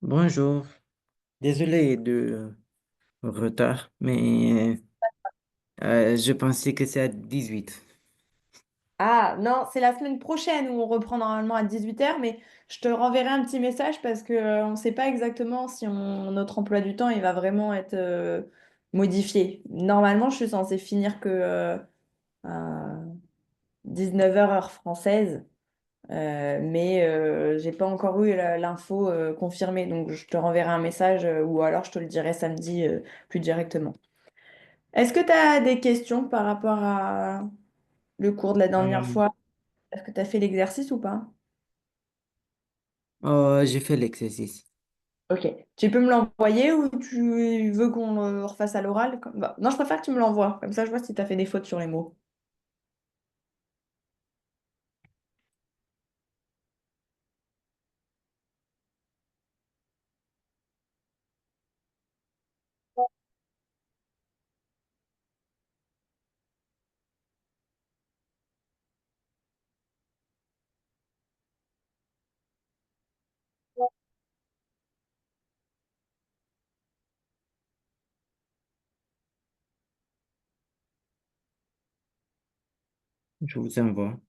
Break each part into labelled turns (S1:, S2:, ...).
S1: Bonjour, désolé de retard, mais je pensais que c'est à 18.
S2: Ah, non, c'est la semaine prochaine où on reprend normalement à 18h, mais je te renverrai un petit message parce que on ne sait pas exactement si notre emploi du temps il va vraiment être modifié. Normalement, je suis censée finir que à 19h heure française, mais j'ai pas encore eu l'info confirmée, donc je te renverrai un message ou alors je te le dirai samedi plus directement. Est-ce que tu as des questions par rapport à le cours de la dernière
S1: Euh,
S2: fois? Est-ce que tu as fait l'exercice ou pas?
S1: j'ai fait l'exercice.
S2: Ok. Tu peux me l'envoyer ou tu veux qu'on le refasse à l'oral? Bah, non, je préfère que tu me l'envoies. Comme ça, je vois si tu as fait des fautes sur les mots.
S1: Je vous envoie.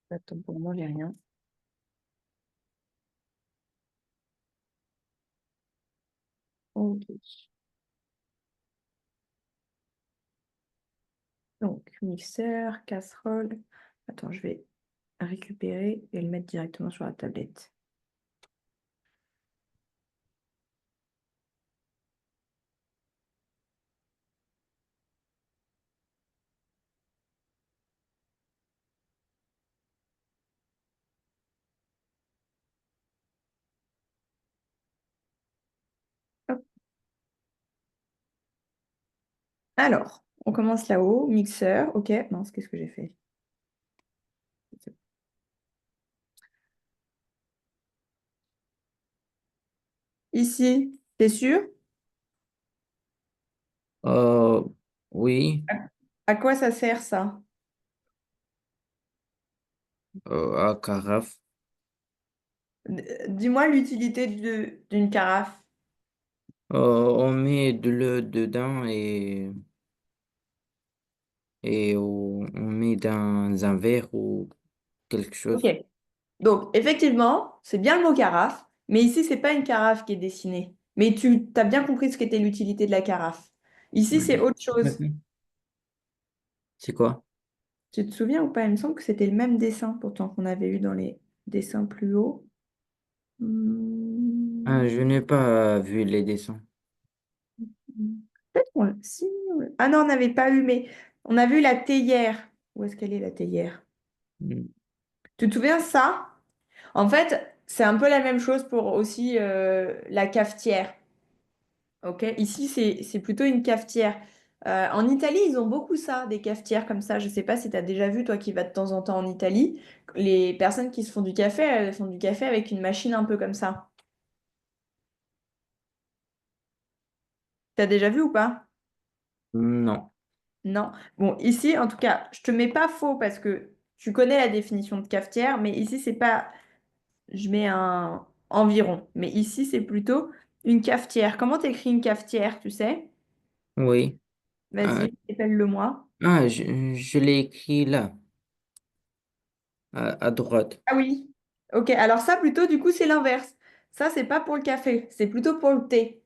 S2: Attends, pour moi, j'ai rien. Ok. Donc, mixeur, casserole. Attends, je vais récupérer et le mettre directement sur la tablette. Hop. Alors, on commence là-haut. Mixeur. Ok. Mince, qu'est-ce que j'ai fait? Ici, t'es sûr?
S1: Euh, oui,
S2: À quoi ça sert ça?
S1: à carafe.
S2: Dis-moi l'utilité d'une carafe.
S1: On met de l'eau dedans et on met dans un verre ou quelque
S2: Ok.
S1: chose.
S2: Donc, effectivement, c'est bien le mot carafe, mais ici, c'est pas une carafe qui est dessinée. Mais tu as bien compris ce qu'était l'utilité de la carafe. Ici, c'est
S1: Oui.
S2: autre chose.
S1: C'est quoi?
S2: Tu te souviens ou pas? Il me semble que c'était le même dessin, pourtant, qu'on avait eu dans les dessins plus hauts. Hmm.
S1: Ah, je n'ai pas vu les dessins.
S2: Peut-être qu'on... Si... Ah non, on n'avait pas eu, mais on a vu la théière. Où est-ce qu'elle est, la théière?
S1: Hmm.
S2: Tu te souviens ça? En fait, c'est un peu la même chose pour aussi la cafetière. Ok, ici c'est plutôt une cafetière. En Italie, ils ont beaucoup ça, des cafetières comme ça. Je sais pas si tu as déjà vu, toi qui vas de temps en temps en Italie, les personnes qui se font du café, elles font du café avec une machine un peu comme ça. T'as déjà vu ou pas?
S1: Non.
S2: Non. Bon, ici, en tout cas, je te mets pas faux parce que tu connais la définition de cafetière, mais ici, c'est pas. Je mets un environ. Mais ici, c'est plutôt une cafetière. Comment t'écris une cafetière, tu sais?
S1: Oui. Ah,
S2: Vas-y, épelle-le-moi.
S1: je l'ai écrit là, à droite.
S2: Ah oui. Ok, alors ça plutôt du coup c'est l'inverse. Ça c'est pas pour le café, c'est plutôt pour le thé.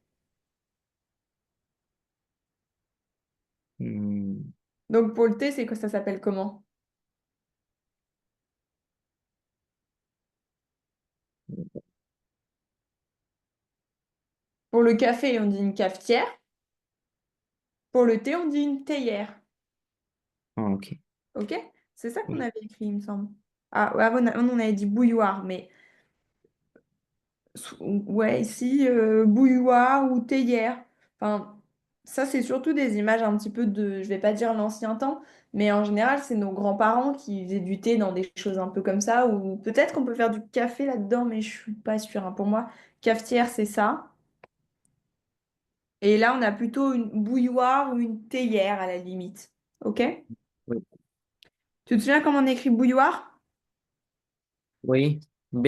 S1: Hmm.
S2: Donc pour le thé, c'est que ça s'appelle comment? Pour le café, on dit une cafetière. Pour le thé, on dit une théière.
S1: Ah, ok.
S2: Ok? C'est ça qu'on
S1: Oui.
S2: avait écrit, il me semble. Ah, ouais, on avait dit bouilloire, mais ouais, ici, bouilloire ou théière. Enfin, ça, c'est surtout des images un petit peu de, je vais pas dire l'ancien temps, mais en général, c'est nos grands-parents qui faisaient du thé dans des choses un peu comme ça, ou peut-être qu'on peut faire du café là-dedans, mais je suis pas sûre, hein. Pour moi, cafetière, c'est ça. Et là, on a plutôt une bouilloire ou une théière à la limite. Ok?
S1: Oui.
S2: Tu te souviens comment on écrit bouilloire?
S1: Oui. B.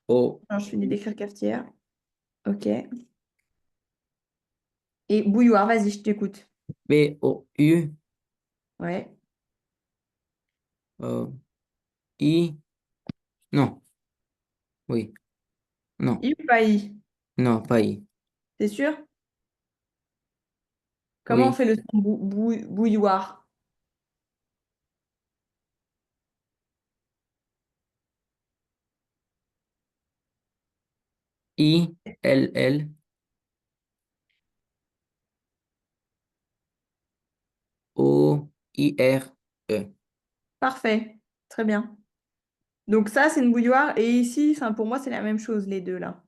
S1: O,
S2: Alors, je finis d'écrire cafetière. Ok. Et bouilloire, vas-y, je t'écoute.
S1: B, O, U,
S2: Ouais.
S1: I, non, oui, non,
S2: I ou pas I?
S1: non, pas I,
S2: T'es sûr? Comment on
S1: oui,
S2: fait le son bouilloire?
S1: I, L, L, O, I, R, E,
S2: Parfait. Très bien. Donc ça, c'est une bouilloire. Et ici, enfin, pour moi, c'est la même chose, les deux là.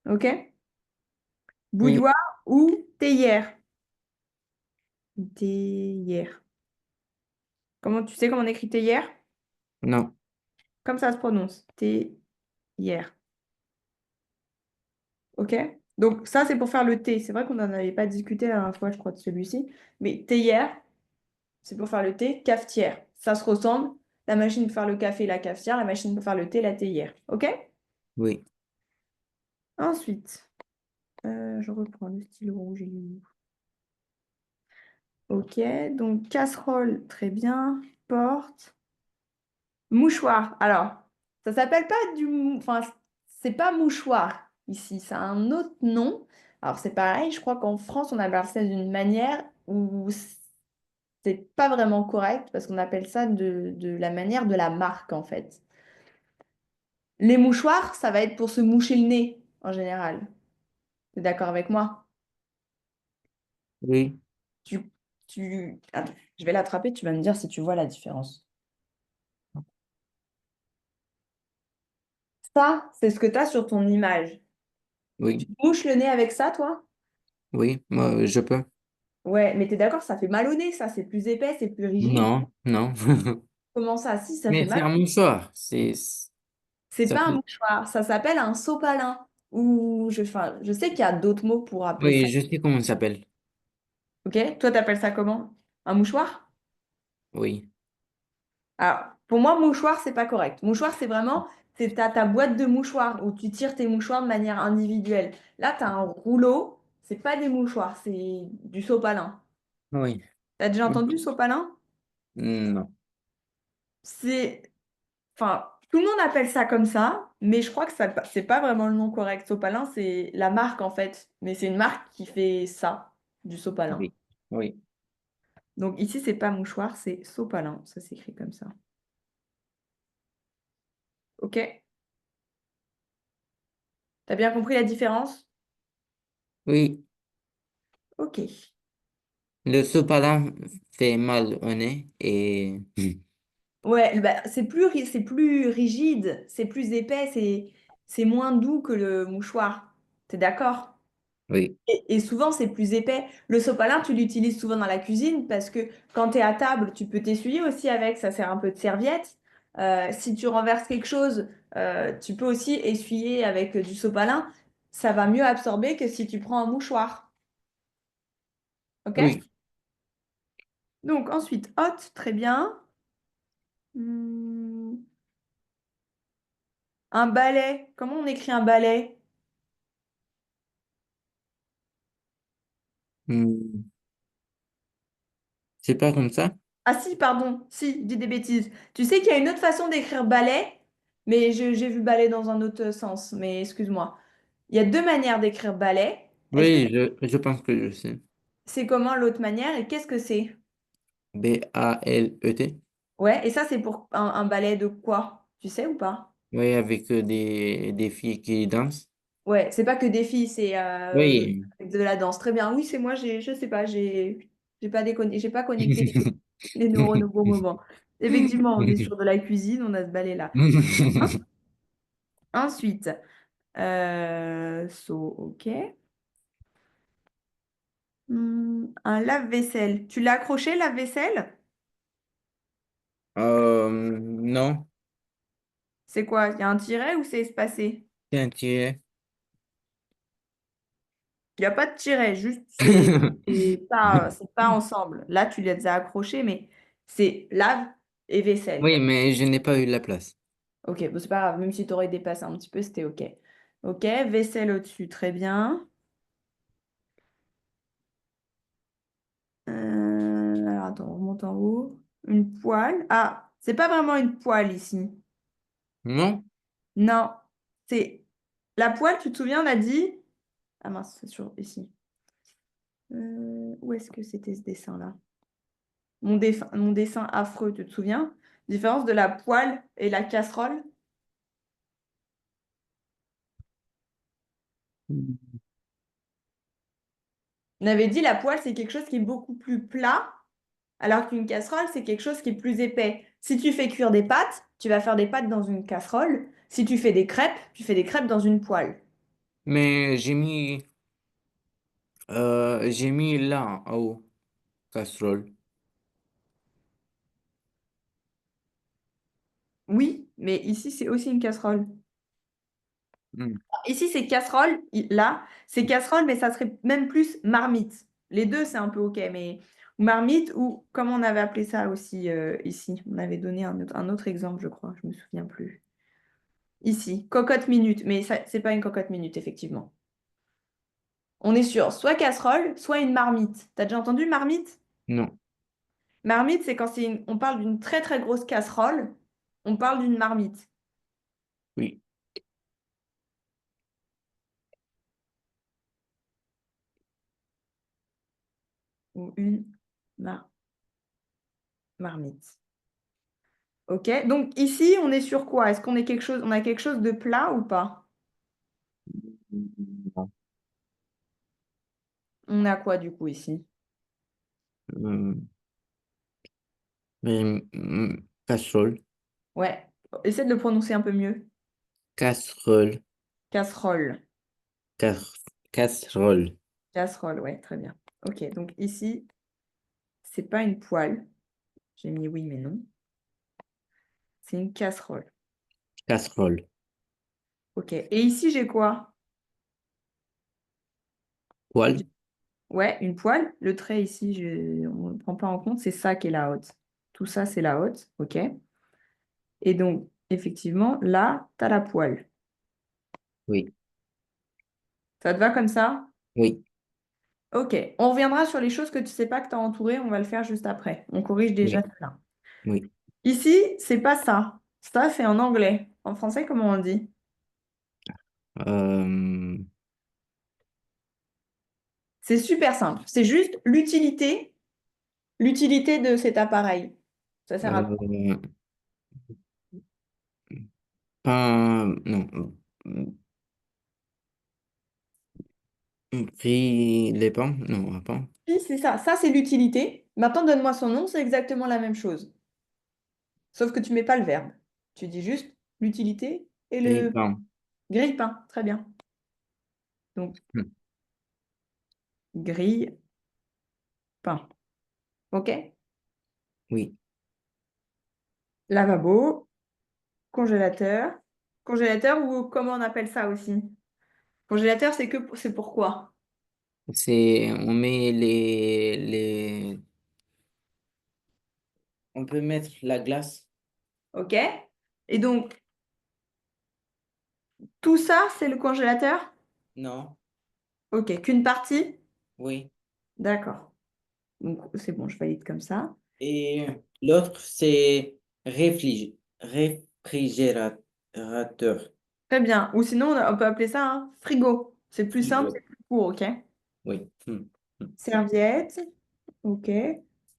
S2: OK?
S1: oui,
S2: Bouilloire ou théière? Théière. Comment tu sais comment on écrit théière?
S1: non,
S2: Comme ça se prononce. Théière. OK? Donc ça, c'est pour faire le thé. C'est vrai qu'on n'en avait pas discuté la dernière fois, je crois, de celui-ci. Mais théière, c'est pour faire le thé. Cafetière. Ça se ressemble. La machine pour faire le café, la cafetière. La machine pour faire le thé, la théière. OK?
S1: oui,
S2: Ensuite, je reprends le stylo rouge. Ok, donc casserole, très bien. Porte. Mouchoir. Alors, ça s'appelle pas Enfin, c'est pas mouchoir ici, ça a un autre nom. Alors, c'est pareil, je crois qu'en France, on appelle ça d'une manière où c'est pas vraiment correct parce qu'on appelle ça de la manière de la marque, en fait. Les mouchoirs, ça va être pour se moucher le nez, en général. T'es d'accord avec moi?
S1: oui,
S2: Tu, Attends, je vais l'attraper, tu vas me dire si tu vois la différence. Ça, c'est ce que tu as sur ton image. Tu
S1: oui,
S2: te mouches le nez avec ça, toi?
S1: oui, moi, je peux.
S2: Ouais, mais t'es d'accord, ça fait mal au nez, ça, c'est plus épais, c'est plus rigide.
S1: Non, non.
S2: Comment ça? Si, ça fait
S1: Mais c'est
S2: mal.
S1: un mouchoir,
S2: C'est
S1: ça
S2: pas un
S1: fait,
S2: mouchoir, ça s'appelle un sopalin. Ou enfin, je sais qu'il y a d'autres mots pour appeler ça.
S1: oui, je sais comment ça s'appelle,
S2: Ok? Toi, t'appelles ça comment? Un mouchoir?
S1: oui,
S2: Alors, pour moi, mouchoir, c'est pas correct. Mouchoir, c'est vraiment, c'est ta boîte de mouchoirs où tu tires tes mouchoirs de manière individuelle. Là, tu as un rouleau, c'est pas des mouchoirs, c'est du sopalin.
S1: oui,
S2: T'as déjà entendu sopalin?
S1: non,
S2: C'est, enfin, tout le monde appelle ça comme ça, mais je crois que ça, c'est pas vraiment le nom correct. Sopalin, c'est la marque en fait, mais c'est une marque qui fait ça, du sopalin.
S1: oui, oui,
S2: Donc ici, c'est pas mouchoir, c'est sopalin. Ça s'écrit comme ça. Ok? T'as bien compris la différence?
S1: oui.
S2: Ok.
S1: Le sopalin fait mal au nez et
S2: Ouais, bah, c'est plus rigide, c'est plus épais, c'est moins doux que le mouchoir. T'es d'accord?
S1: oui,
S2: Et souvent, c'est plus épais. Le sopalin, tu l'utilises souvent dans la cuisine parce que quand tu es à table, tu peux t'essuyer aussi avec. Ça sert un peu de serviette. Si tu renverses quelque chose, tu peux aussi essuyer avec du sopalin. Ça va mieux absorber que si tu prends un mouchoir. OK?
S1: oui.
S2: Donc, ensuite, hot, très bien. Hmm, un balai. Comment on écrit un balai?
S1: Hmm, c'est pas comme ça?
S2: Ah si, pardon, si, je dis des bêtises. Tu sais qu'il y a une autre façon d'écrire balai, mais j'ai vu balai dans un autre sens, mais excuse-moi. Il y a deux manières d'écrire balai. Est-ce que
S1: Oui, je pense que je sais.
S2: c'est comment l'autre manière et qu'est-ce que c'est?
S1: Balet.
S2: Ouais, et ça c'est pour un balai de quoi? Tu sais ou pas?
S1: Oui, avec des filles qui dansent.
S2: Ouais, c'est pas que des filles, c'est
S1: Oui.
S2: avec de la danse. Très bien. Oui, c'est moi, je sais pas, j'ai pas connecté les neurones au bon moment. Effectivement, on est sur de la cuisine, on a ce balai-là. Ensuite, ok. Un lave-vaisselle. Tu l'as accroché, lave-vaisselle?
S1: Non,
S2: C'est quoi? Il y a un tiret ou c'est espacé?
S1: c'est un tiret.
S2: Il n'y a pas de tiret, juste c'est pas ensemble. Là, tu les as accrochés, mais c'est lave et vaisselle.
S1: Oui, mais je n'ai pas eu la place.
S2: Ok, bon, c'est pas grave, même si tu aurais dépassé un petit peu, c'était ok. Ok, vaisselle au-dessus, très bien. Alors attends, on remonte en haut. Une poêle. Ah, c'est pas vraiment une poêle ici.
S1: Non?
S2: Non, c'est la poêle, tu te souviens, on a dit. Ah mince, c'est sur ici. Où est-ce que c'était ce dessin-là? Mon dessin affreux, tu te souviens? Différence de la poêle et la casserole. On avait dit la poêle, c'est quelque chose qui est beaucoup plus plat, alors qu'une casserole, c'est quelque chose qui est plus épais. Si tu fais cuire des pâtes, tu vas faire des pâtes dans une casserole. Si tu fais des crêpes, tu fais des crêpes dans une poêle.
S1: Mais j'ai mis là, en haut, casserole.
S2: Oui, mais ici, c'est aussi une casserole.
S1: Hmm.
S2: Ici, c'est casserole. Là, c'est casserole, mais ça serait même plus marmite. Les deux, c'est un peu OK, mais ou marmite ou comment on avait appelé ça aussi ici. On avait donné un autre exemple, je crois. Je me souviens plus. Ici, cocotte minute, mais ça, c'est pas une cocotte minute, effectivement. On est sur soit casserole, soit une marmite. T'as déjà entendu marmite?
S1: Non,
S2: Marmite, c'est quand on parle d'une très très grosse casserole, on parle d'une marmite.
S1: oui.
S2: Ou une mar- marmite. Ok, donc ici, on est sur quoi? Est-ce qu'on est quelque chose, on a quelque chose de plat ou pas?
S1: Non.
S2: On a quoi du coup ici?
S1: Hmm. Mais, casserole.
S2: Ouais, essaie de le prononcer un peu mieux.
S1: Casserole.
S2: Casserole.
S1: Cas- Casserole.
S2: Casserole, ouais, très bien. Ok, donc ici, c'est pas une poêle. J'ai mis oui, mais non. C'est une casserole.
S1: Casserole.
S2: Ok, et ici, j'ai quoi?
S1: Poêle.
S2: Ouais, une poêle. Le trait ici, on ne prend pas en compte, c'est ça qui est la haute. Tout ça, c'est la haute, ok? Et donc, effectivement, là, tu as la poêle.
S1: Oui.
S2: Ça te va comme ça?
S1: Oui.
S2: Ok, on reviendra sur les choses que tu sais pas que tu as entourées, on va le faire juste après. On corrige déjà
S1: Oui.
S2: cela.
S1: Oui.
S2: Ici, c'est pas ça. Ça, c'est en anglais. En français, comment on dit?
S1: Euh,
S2: C'est super simple. C'est juste l'utilité de cet appareil. Ça sert à quoi?
S1: euh, pain, non. Pris les pains? Non, un pain.
S2: Si, c'est ça. Ça, c'est l'utilité. Maintenant, donne-moi son nom, c'est exactement la même chose. Sauf que tu mets pas le verbe. Tu dis juste l'utilité et le
S1: Grille-pain.
S2: grille-pain. Très bien. Donc,
S1: Hmm.
S2: grille-pain. OK?
S1: Oui.
S2: Lavabo, congélateur. Congélateur ou comment on appelle ça aussi? Congélateur, c'est pourquoi?
S1: On met on peut mettre la glace?
S2: OK? Et donc, tout ça, c'est le congélateur?
S1: Non.
S2: OK. Qu'une partie?
S1: Oui.
S2: D'accord. Donc, c'est bon, je valide comme ça.
S1: Et l'autre, c'est réfrigérateur.
S2: Très bien. Ou sinon, on peut appeler ça un frigo. C'est plus simple,
S1: Frigo.
S2: c'est plus court, OK?
S1: Oui. Hmm. Hmm.
S2: Serviette. OK.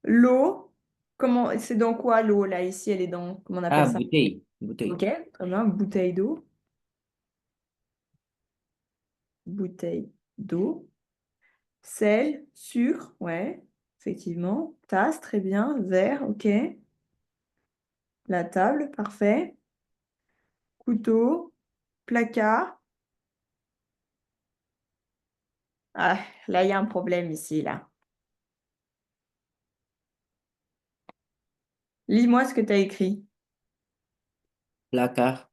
S2: L'eau. C'est dans quoi l'eau, là, ici, elle est dans, comment on
S1: Ah,
S2: appelle ça?
S1: bouteille. Bouteille.
S2: OK, très bien. Bouteille d'eau. Bouteille d'eau. Sel, sucre, ouais, effectivement. Tasse, très bien. Verre, OK. La table, parfait. Couteau, placard. Ah, là, il y a un problème ici, là. Lis-moi ce que tu as écrit.
S1: Placard.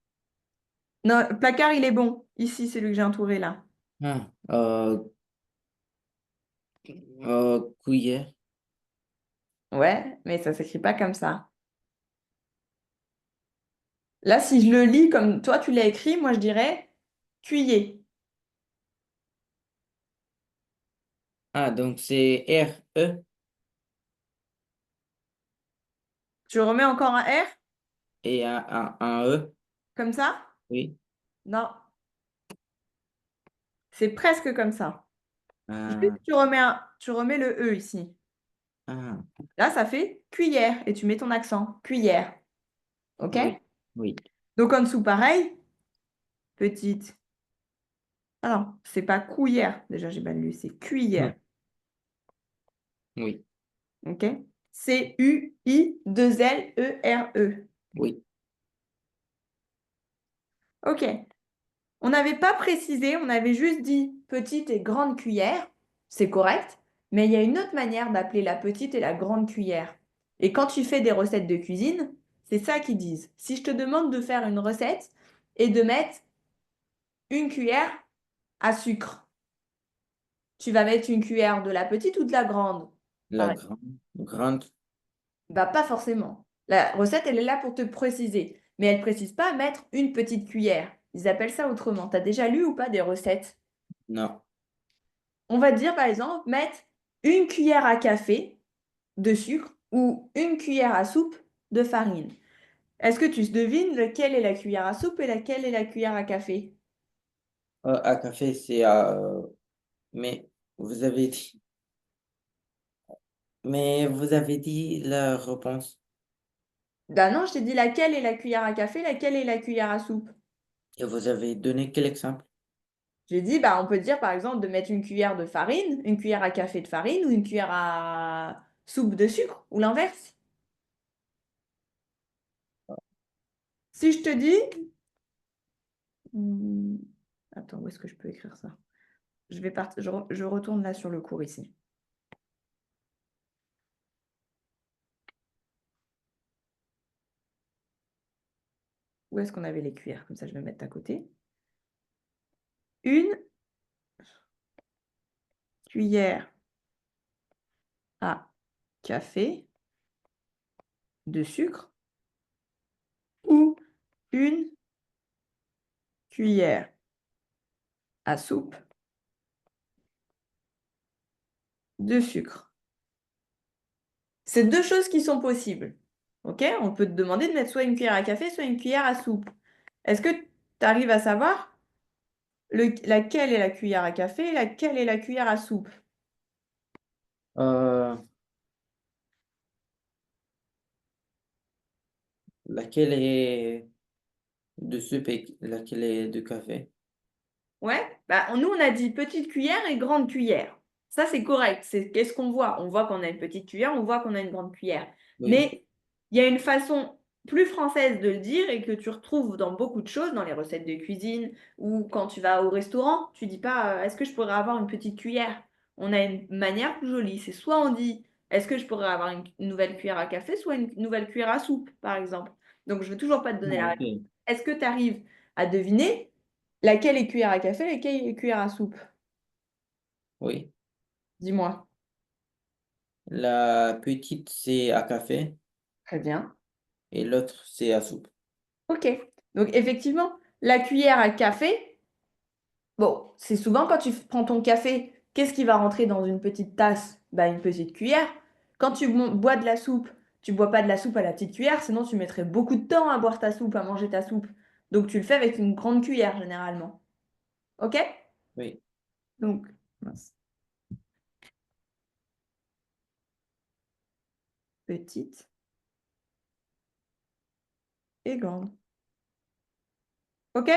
S2: Non, placard, il est bon. Ici, c'est celui que j'ai entouré, là.
S1: Ah, cuillère.
S2: Ouais, mais ça s'écrit pas comme ça. Là, si je le lis comme toi, tu l'as écrit, moi, je dirais cuiller.
S1: Ah, donc c'est R-E
S2: Tu remets encore un R,
S1: et un E.
S2: comme ça?
S1: Oui.
S2: Non, c'est presque comme ça.
S1: Ah,
S2: Juste, tu remets le E ici.
S1: ah,
S2: Là, ça fait cuillère et tu mets ton accent. Cuillère. OK?
S1: oui. Oui.
S2: Donc en dessous, pareil. Petite. Ah non, c'est pas cuillère. Déjà, j'ai mal lu. C'est cuillère.
S1: Oui.
S2: OK? C-U-I-2-L-E-R-E.
S1: Oui.
S2: OK. On n'avait pas précisé, on avait juste dit petite et grande cuillère. C'est correct. Mais il y a une autre manière d'appeler la petite et la grande cuillère. Et quand tu fais des recettes de cuisine, c'est ça qu'ils disent. Si je te demande de faire une recette et de mettre une cuillère à sucre, tu vas mettre une cuillère de la petite ou de la grande?
S1: La
S2: Pareil.
S1: grande. Grande.
S2: Bah, pas forcément. La recette, elle est là pour te préciser. Mais elle ne précise pas mettre une petite cuillère. Ils appellent ça autrement. Tu as déjà lu ou pas des recettes?
S1: Non.
S2: On va dire, par exemple, mettre une cuillère à café de sucre ou une cuillère à soupe de farine. Est-ce que tu devines lequel est la cuillère à soupe et laquelle est la cuillère à café?
S1: À café, c'est à... mais vous avez dit... Mais vous avez dit la réponse.
S2: Ben non, je t'ai dit laquelle est la cuillère à café, laquelle est la cuillère à soupe.
S1: Et vous avez donné quel exemple?
S2: J'ai dit, bah, on peut dire par exemple de mettre une cuillère de farine, une cuillère à café de farine ou une cuillère à soupe de sucre ou l'inverse. Si je te dis, hmm, attends, où est-ce que je peux écrire ça? Je retourne là sur le cours ici. Où est-ce qu'on avait les cuillères? Comme ça, je vais mettre à côté. Une cuillère à café de sucre ou une cuillère à soupe de sucre. C'est deux choses qui sont possibles. OK? On peut te demander de mettre soit une cuillère à café, soit une cuillère à soupe. Est-ce que tu arrives à savoir laquelle est la cuillère à café et laquelle est la cuillère à soupe?
S1: Euh, laquelle est de soupe et laquelle est de café?
S2: Ouais, bah, nous on a dit petite cuillère et grande cuillère. Ça c'est correct. C'est qu'est-ce qu'on voit? On voit qu'on a une petite cuillère, on voit qu'on a une grande cuillère.
S1: Oui.
S2: Mais il y a une façon plus française de le dire et que tu retrouves dans beaucoup de choses, dans les recettes de cuisine ou quand tu vas au restaurant, tu dis pas est-ce que je pourrais avoir une petite cuillère? On a une manière plus jolie. C'est soit on dit est-ce que je pourrais avoir une nouvelle cuillère à café, soit une nouvelle cuillère à soupe, par exemple. Donc je veux toujours pas te
S1: Ah,
S2: donner la réponse.
S1: ok.
S2: Est-ce que tu arrives à deviner? Laquelle est cuillère à café, laquelle est cuillère à soupe?
S1: Oui.
S2: Dis-moi.
S1: La petite, c'est à café
S2: Très bien.
S1: et l'autre, c'est à soupe.
S2: Ok. Donc effectivement, la cuillère à café, bon, c'est souvent quand tu prends ton café, qu'est-ce qui va rentrer dans une petite tasse? Bah, une petite cuillère. Quand tu bois de la soupe, tu bois pas de la soupe à la petite cuillère, sinon tu mettrais beaucoup de temps à boire ta soupe, à manger ta soupe. Donc tu le fais avec une grande cuillère généralement. Ok?
S1: Oui.
S2: Donc, mince. Petite et grande. Ok?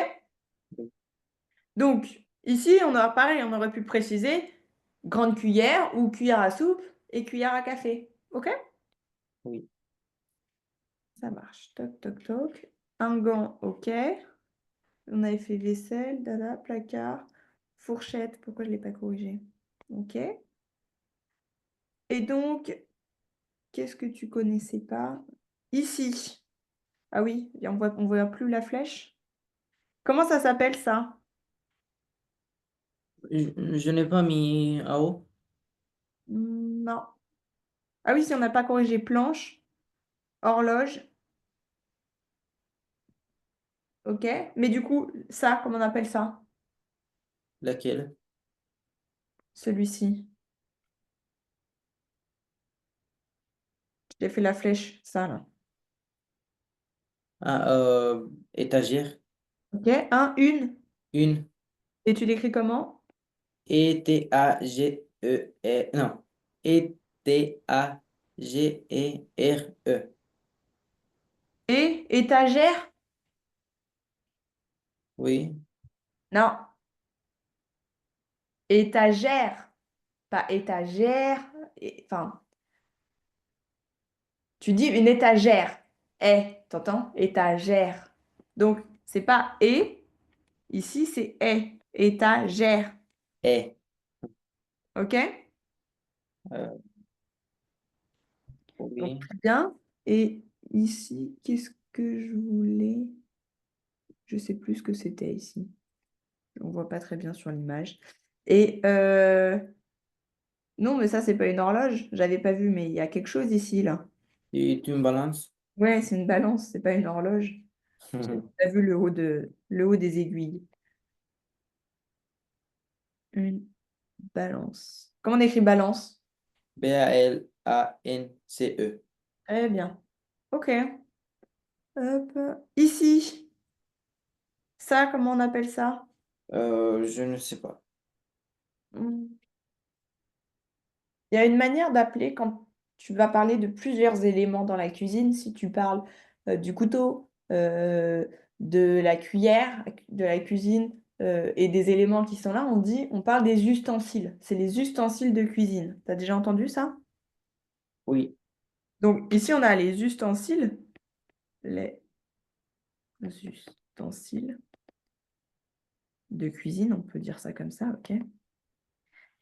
S2: Donc, ici, on a pareil, on aurait pu préciser grande cuillère ou cuillère à soupe et cuillère à café. OK?
S1: Oui.
S2: Ça marche. Toc, toc, toc. Un gant, OK. On avait fait vaisselle, dada, placard, fourchette. Pourquoi je ne l'ai pas corrigé? OK. Et donc, qu'est-ce que tu connaissais pas? Ici. Ah oui, on voit plus la flèche. Comment ça s'appelle ça?
S1: Je n'ai pas mis à haut.
S2: Non. Ah oui, si on n'a pas corrigé planche, horloge. Ok. Mais du coup, ça, comment on appelle ça?
S1: Laquelle?
S2: Celui-ci. Je t'ai fait la flèche, ça là.
S1: Ah, étagère.
S2: Ok. Un, une.
S1: Une.
S2: Et tu l'écris comment?
S1: E-T-A-G-E-R. Non. E-T-A-G-E-R-E.
S2: Et étagère?
S1: Oui.
S2: Non. Étagère. Pas étagère. Enfin, tu dis une étagère. T'entends? Étagère. Donc, c'est pas et. Ici, c'est étagère.
S1: E.
S2: OK?
S1: Euh,
S2: Donc,
S1: oui.
S2: très bien. Et ici, qu'est-ce que je voulais? Je sais plus ce que c'était ici. On voit pas très bien sur l'image. Et non, mais ça, c'est pas une horloge. J'avais pas vu, mais il y a quelque chose ici, là.
S1: Tu me balances?
S2: Ouais, c'est une balance, c'est pas une horloge. J'avais pas vu le haut des aiguilles. Une balance. Comment on écrit balance?
S1: B-A-L-A-N-C-E.
S2: Très bien. OK. Hop. Ici, ça, comment on appelle ça?
S1: Je ne sais pas.
S2: Hmm. Il y a une manière d'appeler quand tu vas parler de plusieurs éléments dans la cuisine. Si tu parles du couteau, de la cuillère, de la cuisine et des éléments qui sont là, on parle des ustensiles. C'est les ustensiles de cuisine. Tu as déjà entendu ça?
S1: Oui.
S2: Donc ici, on a les ustensiles. Les ustensiles de cuisine, on peut dire ça comme ça, ok?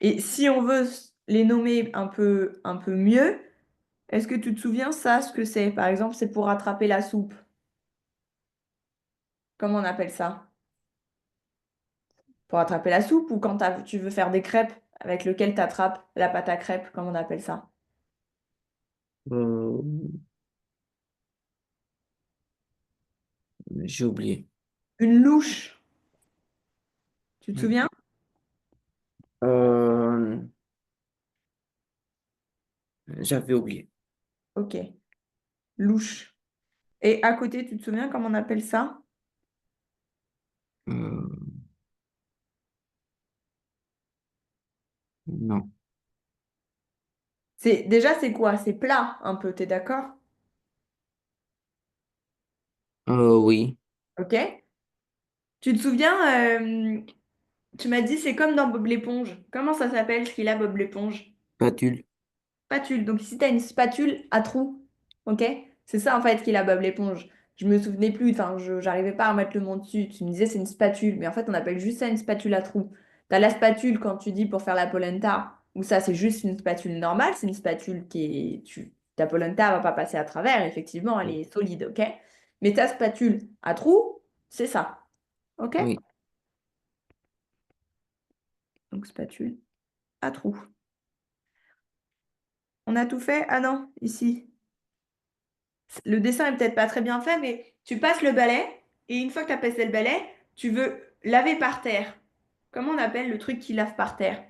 S2: Et si on veut les nommer un peu mieux, est-ce que tu te souviens ça, ce que c'est? Par exemple, c'est pour attraper la soupe. Comment on appelle ça? Pour attraper la soupe ou quand tu veux faire des crêpes avec lequel tu attrapes la pâte à crêpes, comment on appelle ça?
S1: Euh, j'ai oublié.
S2: Une louche. Tu te
S1: Mm.
S2: souviens?
S1: Euh, j'avais oublié.
S2: Ok, louche. Et à côté, tu te souviens comment on appelle ça?
S1: Euh, non.
S2: C'est quoi? C'est plat un peu, t'es d'accord?
S1: Oui.
S2: Ok. Tu te souviens, tu m'as dit c'est comme dans Bob l'éponge. Comment ça s'appelle ce qu'il a Bob l'éponge?
S1: Spatule.
S2: Spatule. Donc ici, tu as une spatule à trous. Ok? C'est ça en fait qu'il a Bob l'éponge. Je me souvenais plus, enfin, j'arrivais pas à mettre le nom dessus. Tu me disais c'est une spatule, mais en fait, on appelle juste ça une spatule à trous. Tu as la spatule quand tu dis pour faire la polenta, où ça, c'est juste une spatule normale. C'est une spatule qui est. Ta polenta va pas passer à travers, effectivement, elle
S1: Oui.
S2: est solide, ok? Mais ta spatule à trous, c'est ça. Ok?
S1: Oui.
S2: Donc spatule à trous. On a tout fait? Ah non, ici. Le dessin est peut-être pas très bien fait, mais tu passes le balai et une fois que tu as passé le balai, tu veux laver par terre. Comment on appelle le truc qui lave par terre?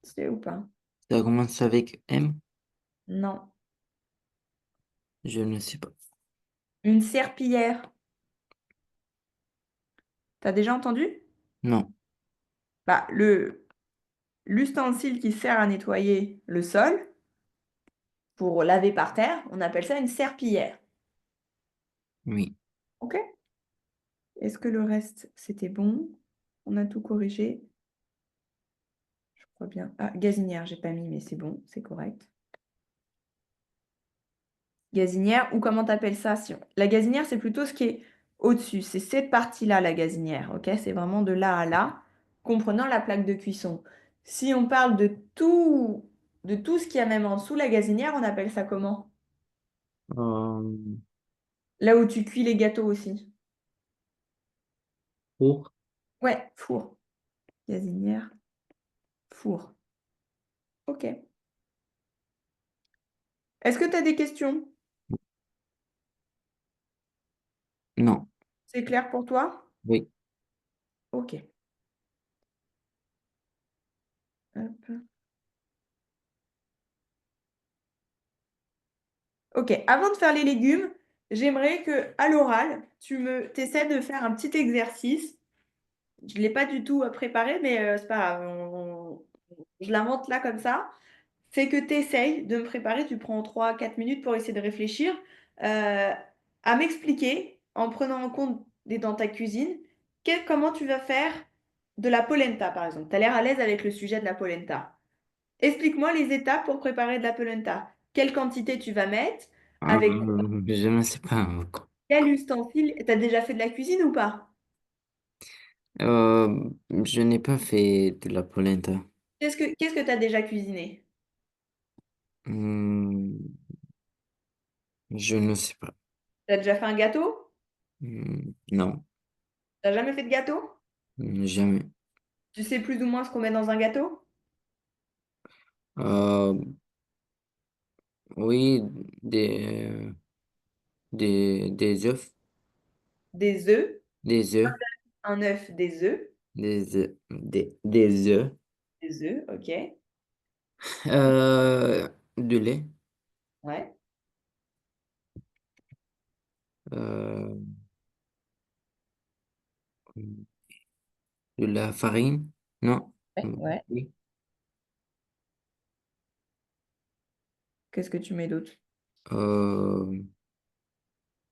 S2: C'est ou pas?
S1: Ça commence avec M?
S2: Non.
S1: Je ne sais pas.
S2: Une serpillière. T'as déjà entendu?
S1: Non.
S2: Bah, l'ustensile qui sert à nettoyer le sol pour laver par terre, on appelle ça une serpillière.
S1: Oui.
S2: Ok? Est-ce que le reste, c'était bon? On a tout corrigé? Je crois bien. Ah, gazinière, j'ai pas mis, mais c'est bon, c'est correct. Gazinière, ou comment t'appelles ça? La gazinière, c'est plutôt ce qui est au-dessus. C'est cette partie-là, la gazinière. Ok? C'est vraiment de là à là, comprenant la plaque de cuisson. Si on parle de tout ce qu'il y a même en dessous, la gazinière, on appelle ça comment?
S1: Euh,
S2: Là où tu cuis les gâteaux aussi.
S1: pour.
S2: Ouais, four. Gazinière, four. Ok. Est-ce que tu as des questions?
S1: Non,
S2: C'est clair pour toi?
S1: oui.
S2: Ok. Hop. Ok, avant de faire les légumes, j'aimerais que à l'oral, t'essaies de faire un petit exercice. Je ne l'ai pas du tout préparé, mais c'est pas grave. Je l'invente là comme ça. C'est que tu essayes de me préparer. Tu prends 3 4 minutes pour essayer de réfléchir euh, à m'expliquer, en prenant en compte dans ta cuisine, comment tu vas faire de la polenta, par exemple. Tu as l'air à l'aise avec le sujet de la polenta. Explique-moi les étapes pour préparer de la polenta. Quelle quantité tu vas mettre? Avec
S1: Je ne sais pas encore.
S2: quel ustensile? Tu as déjà fait de la cuisine ou pas?
S1: Je n'ai pas fait de la polenta.
S2: Qu'est-ce que tu as déjà cuisiné?
S1: Hmm, je ne sais pas.
S2: Tu as déjà fait un gâteau?
S1: Non,
S2: Tu jamais fait de gâteau?
S1: jamais.
S2: Tu sais plus ou moins ce qu'on met dans un gâteau?
S1: Euh, oui, des, des œufs,
S2: Des œufs,
S1: des œufs,
S2: un œuf, des œufs,
S1: des œufs,
S2: des œufs, ok.
S1: du lait,
S2: Ouais,
S1: euh, de la farine, non,
S2: ouais, ouais.
S1: oui,
S2: Qu'est-ce que tu mets d'autre?
S1: euh,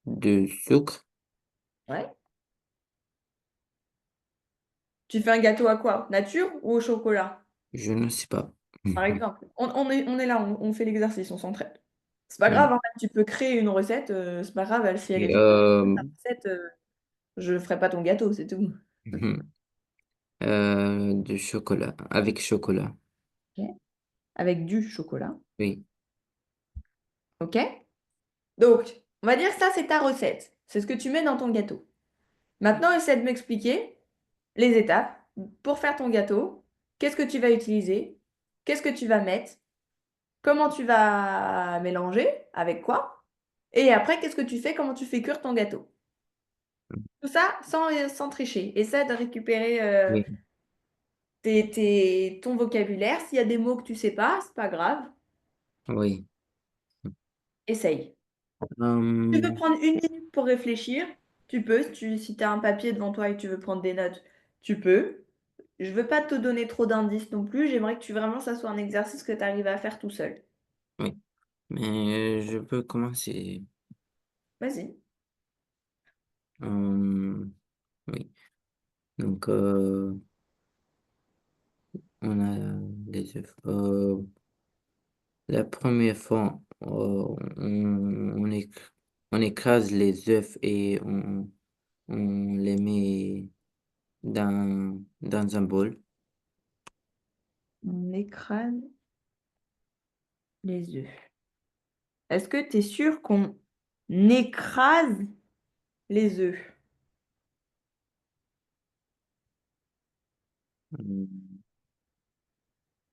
S1: de sucre,
S2: Ouais. Tu fais un gâteau à quoi? Nature ou au chocolat?
S1: je ne sais pas.
S2: Par exemple. On est là, on fait l'exercice, on s'entraide. C'est pas grave,
S1: Oui.
S2: hein, tu peux créer une recette, c'est pas grave, si elle est
S1: Et,
S2: toute ta recette, je ferai pas ton gâteau, c'est tout.
S1: de chocolat, avec chocolat,
S2: Ok. Avec du chocolat.
S1: oui,
S2: Ok? Donc, on va dire que ça, c'est ta recette. C'est ce que tu mets dans ton gâteau. Maintenant, essaie de m'expliquer les étapes pour faire ton gâteau. Qu'est-ce que tu vas utiliser? Qu'est-ce que tu vas mettre? Comment tu vas mélanger? Avec quoi? Et après, qu'est-ce que tu fais? Comment tu fais cuire ton gâteau? Tout ça sans tricher. Essaie de récupérer
S1: oui,
S2: ton vocabulaire. S'il y a des mots que tu sais pas, c'est pas grave.
S1: oui.
S2: Essaye. Tu veux
S1: Euh,
S2: prendre 1 minute pour réfléchir? Tu peux. Si tu as un papier devant toi et que tu veux prendre des notes, tu peux. Je veux pas te donner trop d'indices non plus. J'aimerais que vraiment ça soit un exercice que tu arrives à faire tout seul.
S1: oui, mais je peux commencer.
S2: Vas-y.
S1: Euh, oui, donc on a les œufs. La première fois, on écrase les œufs et on les met dans un bol.
S2: On écrase les œufs. Est-ce que tu es sûr qu'on écrase les œufs?
S1: Hmm,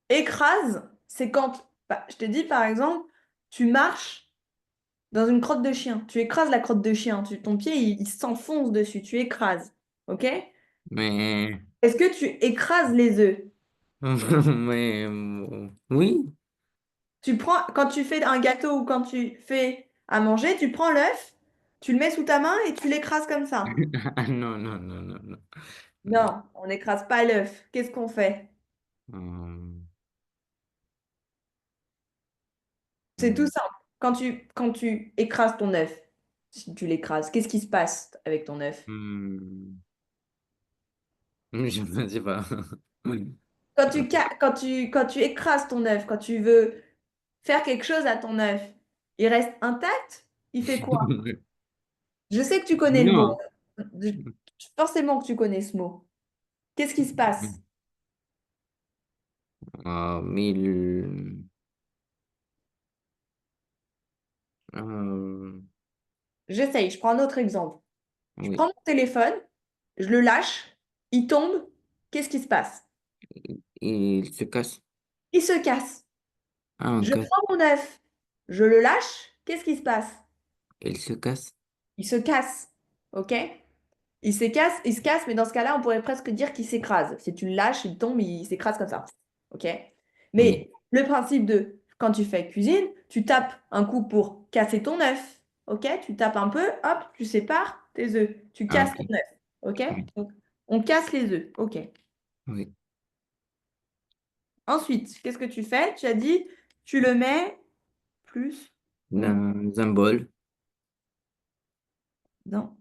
S2: Écrase, c'est quand, bah, je te dis par exemple, tu marches dans une crotte de chien. Tu écrases la crotte de chien. Ton pied, il s'enfonce dessus. Tu écrases. OK?
S1: Mais,
S2: Est-ce que tu écrases les œufs?
S1: mais, oui.
S2: Tu prends, quand tu fais un gâteau ou quand tu fais à manger, tu prends l'œuf, tu le mets sous ta main et tu l'écrases comme ça.
S1: Ah, non, non, non, non, non. Non.
S2: Non, on n'écrase pas l'œuf. Qu'est-ce qu'on fait?
S1: Euh,
S2: C'est tout
S1: hmm,
S2: simple. Quand tu écrases ton œuf, si tu l'écrases, qu'est-ce qui se passe avec ton œuf?
S1: hmm, je ne sais pas. Oui.
S2: Quand tu écrases ton œuf, quand tu veux faire quelque chose à ton œuf, il reste intact? Il fait quoi? Je sais que tu connais le mot.
S1: Non.
S2: Je- Forcément que tu connais ce mot. Qu'est-ce qui se passe?
S1: Mille. Euh,
S2: J'essaye, je prends un autre exemple. Je prends
S1: oui.
S2: mon téléphone, je le lâche, il tombe, qu'est-ce qui se passe?
S1: Il se casse.
S2: Il se casse.
S1: Ah, un
S2: Je
S1: casse.
S2: prends mon œuf, je le lâche, qu'est-ce qui se passe?
S1: Elle se casse.
S2: Il se casse, ok? Il se casse, mais dans ce cas-là, on pourrait presque dire qu'il s'écrase. Si tu le lâches, il tombe, il s'écrase comme ça, ok?
S1: Oui.
S2: Mais le principe de, quand tu fais cuisine, tu tapes un coup pour casser ton œuf, ok? Tu tapes un peu, hop, tu sépares tes œufs, tu
S1: Ah,
S2: casses
S1: ok.
S2: ton œuf, ok?
S1: Oui.
S2: Donc, on casse les œufs, ok?
S1: Oui.
S2: Ensuite, qu'est-ce que tu fais? Tu as dit, tu le mets plus on-
S1: Dans un bol.
S2: dans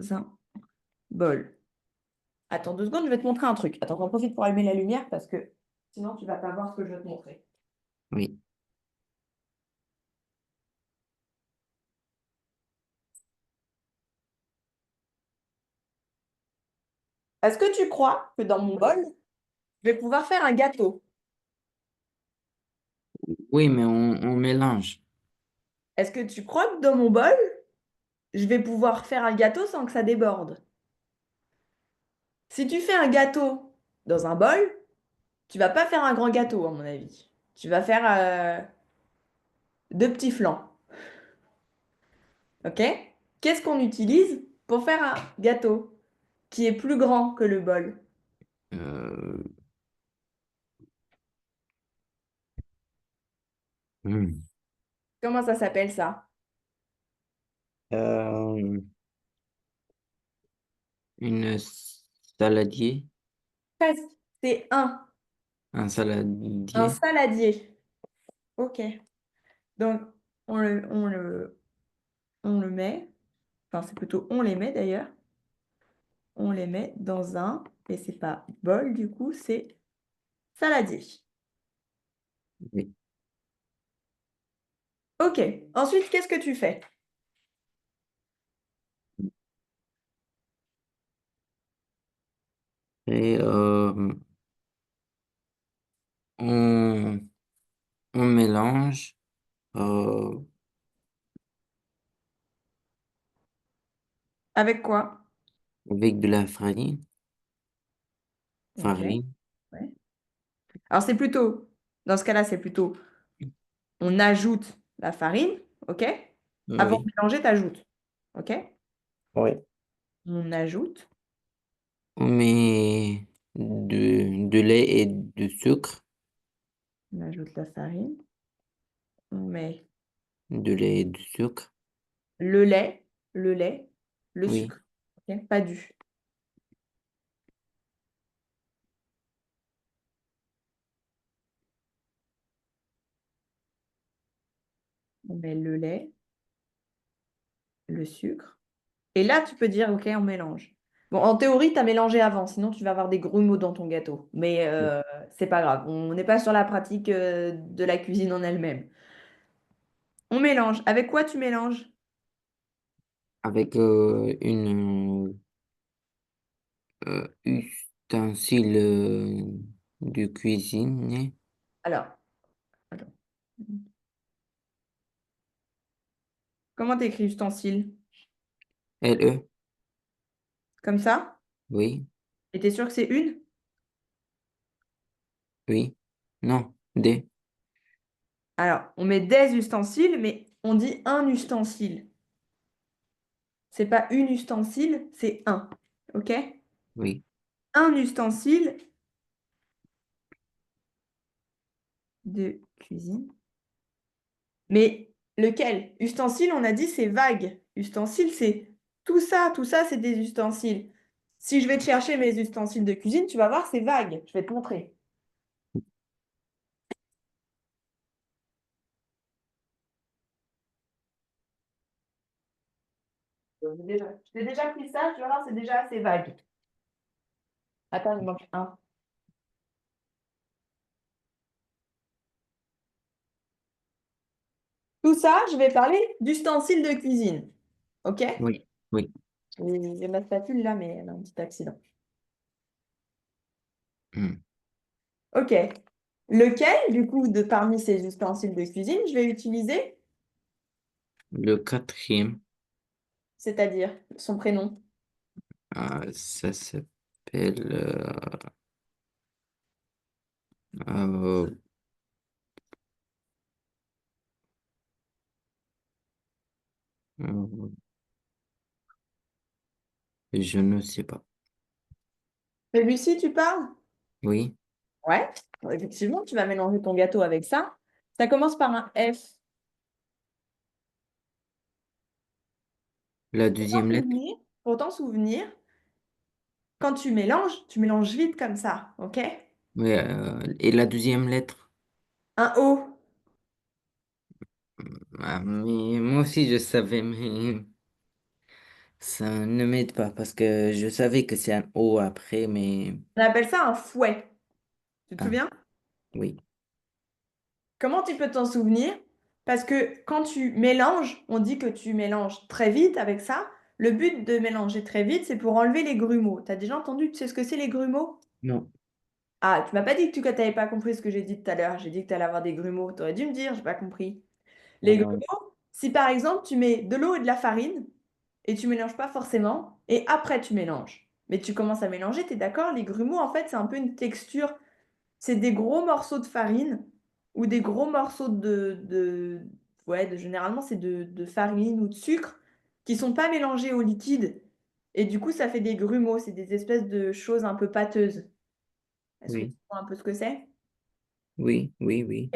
S2: un bol. Attends 2 secondes, je vais te montrer un truc. Attends, j'en profite pour allumer la lumière parce que sinon tu vas pas voir ce que je vais te montrer.
S1: Oui.
S2: Est-ce que tu crois que dans mon bol, je vais pouvoir faire un gâteau?
S1: Oui, mais on mélange.
S2: Est-ce que tu crois que dans mon bol, je vais pouvoir faire un gâteau sans que ça déborde? Si tu fais un gâteau dans un bol, tu vas pas faire un grand gâteau, à mon avis. Tu vas faire 2 petits flancs. OK? Qu'est-ce qu'on utilise pour faire un gâteau qui est plus grand que le bol?
S1: Euh, hmm.
S2: Comment ça s'appelle ça?
S1: Euh, une saladier.
S2: Presque. C'est
S1: Un
S2: un
S1: saladier.
S2: saladier. OK. Donc, on le met, enfin, c'est plutôt on les met d'ailleurs. On les met dans un, et c'est pas bol du coup, c'est saladier.
S1: Oui.
S2: OK. Ensuite, qu'est-ce que tu fais?
S1: Et on, on mélange euh,
S2: Avec quoi?
S1: avec de la farine.
S2: OK.
S1: Farine.
S2: Ouais. Alors, c'est plutôt, dans ce cas-là, c'est plutôt, on ajoute la farine, OK? Avant de
S1: Oui.
S2: mélanger, tu ajoutes. OK?
S1: Oui.
S2: On ajoute,
S1: On met de lait et de sucre.
S2: on ajoute la farine, on met
S1: De lait et de sucre.
S2: le lait, le lait, le
S1: Oui.
S2: sucre. OK? Pas du. On met le lait, le sucre. Et là, tu peux dire, OK, on mélange. Bon, en théorie, tu as mélangé avant, sinon tu vas avoir des grumeaux dans ton gâteau. Mais c'est pas grave, on n'est pas sur la pratique de la cuisine en elle-même. On mélange. Avec quoi tu mélanges?
S1: Avec une ustensile de cuisine.
S2: Alors, attends. Comment t'écris ustensile?
S1: LE.
S2: Comme ça?
S1: Oui.
S2: Et t'es sûr que c'est une?
S1: Oui. Non. D.
S2: Alors, on met des ustensiles, mais on dit un ustensile. C'est pas une ustensile, c'est un. OK?
S1: Oui.
S2: Un ustensile de cuisine. Mais lequel? Ustensile, on a dit, c'est vague. Ustensile, c'est tout ça, c'est des ustensiles. Si je vais te chercher mes ustensiles de cuisine, tu vas voir, c'est vague. Je vais te montrer. J'ai déjà pris ça, tu vas voir, c'est déjà assez vague. Attends, il manque un. Tout ça, je vais parler d'ustensiles de cuisine. OK?
S1: Oui. Oui.
S2: J'ai ma spatule là, mais elle a un petit accident.
S1: Hmm.
S2: OK. Lequel, du coup, de parmi ces ustensiles de cuisine, je vais utiliser,
S1: Le quatrième,
S2: c'est-à-dire son prénom?
S1: ça s'appelle euh, Euh, Je ne sais pas.
S2: Celui-ci, tu parles?
S1: Oui.
S2: Ouais, effectivement, tu vas mélanger ton gâteau avec ça. Ça commence par un F.
S1: La
S2: Pour t'en
S1: deuxième lettre?
S2: souvenir, pour t'en souvenir, quand tu mélanges vite comme ça, ok?
S1: Oui. Et la deuxième lettre?
S2: Un O.
S1: Ah, mais moi aussi je savais, mais ça ne m'aide pas parce que je savais que c'est un O après, mais
S2: On appelle ça un fouet. Tu te
S1: ah,
S2: souviens?
S1: oui,
S2: Comment tu peux t'en souvenir? Parce que quand tu mélanges, on dit que tu mélanges très vite avec ça. Le but de mélanger très vite, c'est pour enlever les grumeaux. Tu as déjà entendu, tu sais ce que c'est les grumeaux?
S1: non.
S2: Ah, tu m'as pas dit que tu n'avais pas compris ce que j'ai dit tout à l'heure. J'ai dit que tu allais avoir des grumeaux. Tu aurais dû me dire, j'ai pas compris. Les
S1: Euh,
S2: grumeaux, si par exemple tu mets de l'eau et de la farine et tu mélanges pas forcément, et après tu mélanges. Mais tu commences à mélanger, tu es d'accord? Les grumeaux, en fait, c'est un peu une texture. C'est des gros morceaux de farine ou des gros morceaux ouais, généralement c'est de farine ou de sucre qui sont pas mélangés au liquide. Et du coup, ça fait des grumeaux. C'est des espèces de choses un peu pâteuses. Est-ce que tu
S1: oui,
S2: vois un peu ce que c'est?
S1: oui, oui, oui,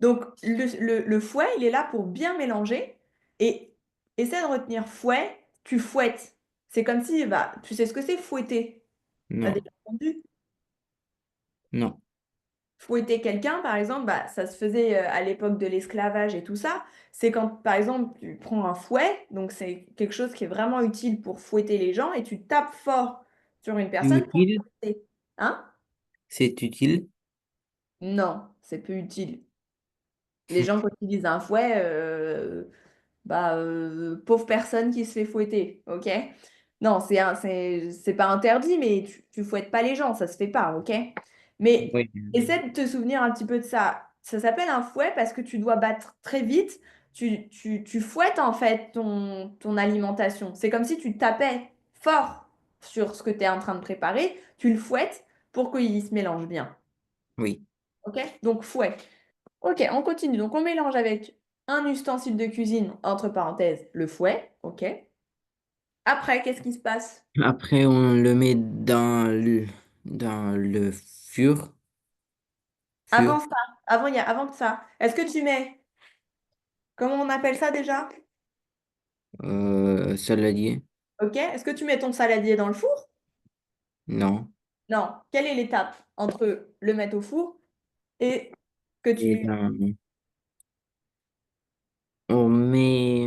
S2: Donc, le fouet, il est là pour bien mélanger. Et essaie de retenir fouet, tu fouettes. C'est comme si, bah, tu sais ce que c'est fouetter. T'as
S1: non,
S2: déjà entendu?
S1: non,
S2: Fouetter quelqu'un, par exemple, bah, ça se faisait à l'époque de l'esclavage et tout ça. C'est quand, par exemple, tu prends un fouet, donc c'est quelque chose qui est vraiment utile pour fouetter les gens, et tu tapes fort sur une
S1: c'est
S2: personne pour
S1: utile,
S2: le fouetter. Hein?
S1: c'est utile,
S2: Non, c'est peu utile. Les gens, quand ils utilisent un fouet, bah, pauvre personne qui se fait fouetter, ok? Non, c'est pas interdit, mais tu fouettes pas les gens, ça se fait pas, ok? Mais
S1: oui,
S2: essaie de te souvenir un petit peu de ça. Ça s'appelle un fouet parce que tu dois battre très vite. Tu fouettes en fait ton alimentation. C'est comme si tu tapais fort sur ce que tu es en train de préparer, tu le fouettes pour qu'il se mélange bien,
S1: oui.
S2: ok? Donc fouet. Ok, on continue. Donc, on mélange avec un ustensile de cuisine, entre parenthèses, le fouet. Ok. Après, qu'est-ce qui se passe?
S1: Après, on le met dans le fur,
S2: Avant ça, avant que ça, est-ce que tu mets, comment on appelle ça déjà?
S1: saladier,
S2: Ok. Est-ce que tu mets ton saladier dans le four?
S1: non.
S2: Non. Quelle est l'étape entre le mettre au four et que
S1: Et
S2: tu...
S1: on met,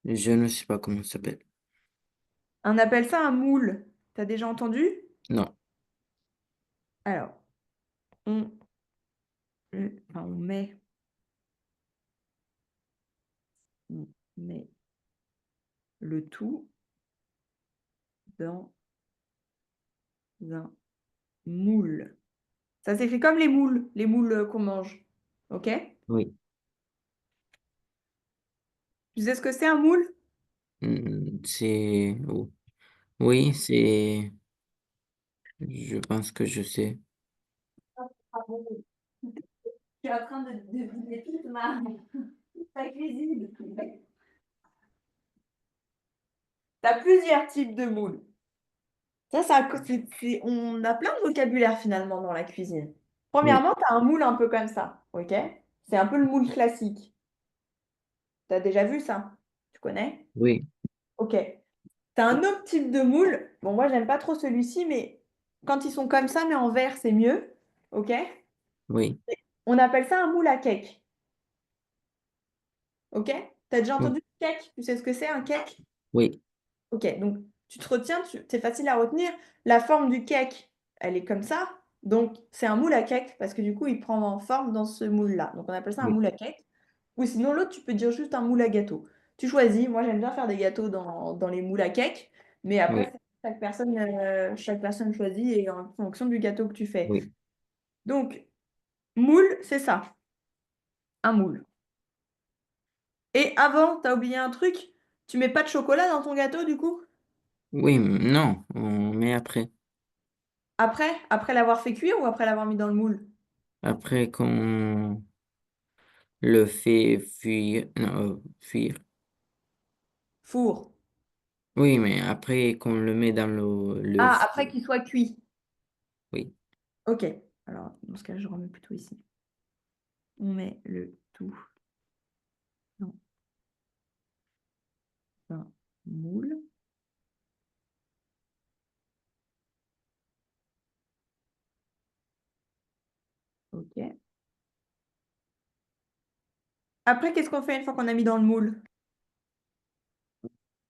S1: je ne sais pas comment ça s'appelle.
S2: On appelle ça un moule. T'as déjà entendu?
S1: Non,
S2: Alors, on, on met le tout dans un moule. Ça s'écrit comme les moules qu'on mange. Ok?
S1: oui.
S2: Tu sais ce que c'est un moule?
S1: Oh, oui, je pense que je sais.
S2: Ah bon. Tu es en train de vider toute ta cuisine. Tu as plusieurs types de moules. On a plein de vocabulaire finalement dans la cuisine.
S1: Oui,
S2: Premièrement, tu as un moule un peu comme ça. Ok? C'est un peu le moule classique. Tu as déjà vu ça? Tu connais?
S1: oui,
S2: Ok. Tu as un autre type de moule. Bon, moi, j'aime pas trop celui-ci, mais quand ils sont comme ça, mais en verre, c'est mieux. Ok?
S1: oui,
S2: On appelle ça un moule à cake. Ok? T'as déjà
S1: oui,
S2: entendu cake? Tu sais ce que c'est un cake?
S1: oui,
S2: Ok, donc tu te retiens, c'est facile à retenir. La forme du cake, elle est comme ça. Donc c'est un moule à cake parce que du coup, il prend en forme dans ce moule-là. Donc on appelle ça un
S1: oui,
S2: moule à cake. Ou sinon, l'autre, tu peux dire juste un moule à gâteau. Tu choisis. Moi, j'aime bien faire des gâteaux dans les moules à cake. Mais après,
S1: oui,
S2: chaque personne choisit et en fonction du gâteau que tu fais.
S1: oui.
S2: Donc, moule, c'est ça, un moule. Et avant, t'as oublié un truc? Tu mets pas de chocolat dans ton gâteau, du coup?
S1: Oui, non, on met après.
S2: Après l'avoir fait cuire ou après l'avoir mis dans le moule?
S1: Après qu'on le fait fuir, non, fuir.
S2: Four.
S1: Oui, mais après qu'on le met dans le
S2: Ah,
S1: four.
S2: après qu'il soit cuit.
S1: Oui.
S2: Ok. Alors, dans ce cas, je remets plutôt ici. On met le tout dans un moule. Ok. Après, qu'est-ce qu'on fait une fois qu'on a mis dans le moule?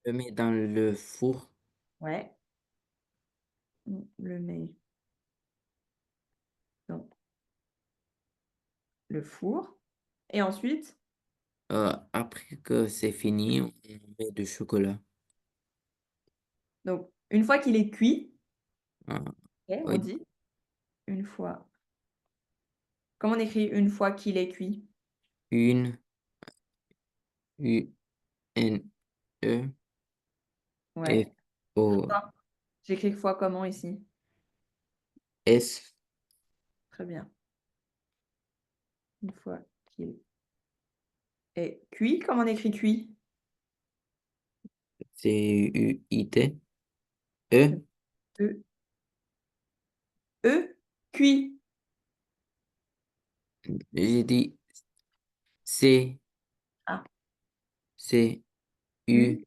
S1: Le met dans le four
S2: Ouais. On le met dans le four. Et ensuite,
S1: après que c'est fini, on met du chocolat.
S2: donc, une fois qu'il est cuit,
S1: Ah,
S2: ok, on
S1: oui.
S2: dit une fois. Comment on écrit une fois qu'il est cuit?
S1: Une, U-N-E,
S2: Ouais.
S1: F-O-S.
S2: Ah, j'écris fois comment ici? Très bien. Une fois qu'il est cuit, comment on écrit cuit?
S1: C-U-I-T. E.
S2: E, E, cuit.
S1: J'ai dit
S2: Ah, U. Très